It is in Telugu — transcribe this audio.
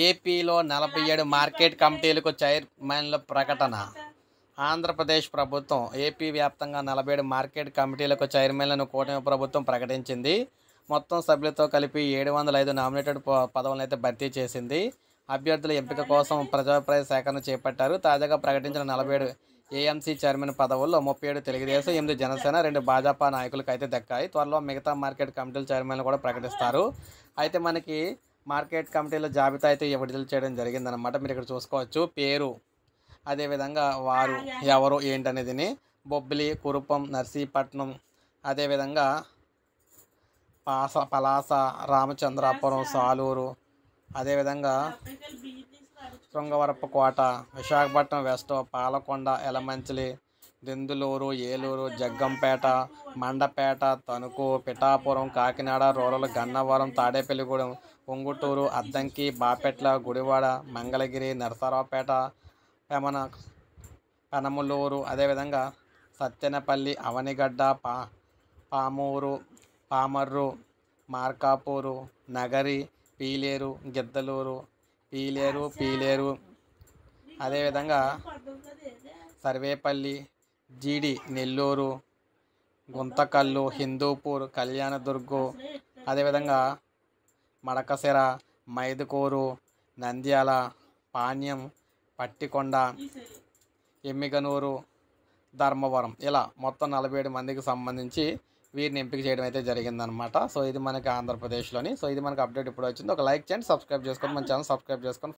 ఏపీలో 47 మార్కెట్ కమిటీలకు చైర్మన్ల ప్రకటన. ఆంధ్రప్రదేశ్ ప్రభుత్వం ఏపీ వ్యాప్తంగా 47 మార్కెట్ కమిటీలకు చైర్మన్లను కూటమి ప్రభుత్వం ప్రకటించింది. మొత్తం సభ్యులతో కలిపి 705 నామినేటెడ్ పదవులను అయితే భర్తీ చేసింది. అభ్యర్థుల ఎంపిక కోసం ప్రజాభిప్రాయ సేకరణ చేపట్టారు. తాజాగా ప్రకటించిన 47 ఏఎంసీ చైర్మన్ పదవుల్లో 37 తెలుగుదేశం, 8 జనసేన, 2 భాజపా నాయకులకు అయితే దక్కాయి. త్వరలో మిగతా మార్కెట్ కమిటీల చైర్మన్లు కూడా ప్రకటిస్తారు. అయితే మనకి మార్కెట్ కమిటీల జాబితా అయితే విడుదల చేయడం జరిగిందనమాట. మీరు ఇక్కడ చూసుకోవచ్చు పేరు, అదేవిధంగా వారు ఎవరు ఏంటనేది. బొబ్బిలి, కురుపం, నర్సీపట్నం, అదేవిధంగా పలాస, రామచంద్రాపురం, సాలూరు, అదేవిధంగా శృంగవరపుకోట, విశాఖపట్నం వెస్ట్, పాలకొండ, ఎలమంచిలి, దెందులూరు, ఏలూరు, జగ్గంపేట, మండపేట, తణుకు, పిఠాపురం, కాకినాడ రూరల్, గన్నవరం, తాడేపల్లిగూడెం, ఉంగుటూరు, అద్దంకి, బాపట్ల, గుడివాడ, మంగళగిరి, నరసరావుపేట, పెనమలూరు, అదేవిధంగా సత్తెనపల్లి, అవనిగడ్డ, పామర్రు, మార్కాపూరు, నగరి, పీలేరు, గిద్దలూరు, పీలేరు, అదేవిధంగా సర్వేపల్లి, జీడి, నెల్లూరు, గుంతకల్లు, హిందూపూర్, కళ్యాణదుర్గు, అదేవిధంగా మడకశిర, మైదుకూరు, నంద్యాల, పాణ్యం, పట్టికొండ, ఎమ్మిగనూరు, ధర్మవరం, ఇలా మొత్తం 47 మందికి సంబంధించి వీరిని ఎంపిక చేయడం అయితే జరిగిందనమాట. సో ఇది మనకి ఆంధ్రప్రదేశ్లోని. సో ఇది మనకి అప్డేట్ ఇప్పుడు వచ్చింది. ఒక లైక్ చేయండి, సబ్స్క్రైబ్ చేసుకోండి, మన ఛానల్ సబ్స్క్రైబ్ చేసుకోండి.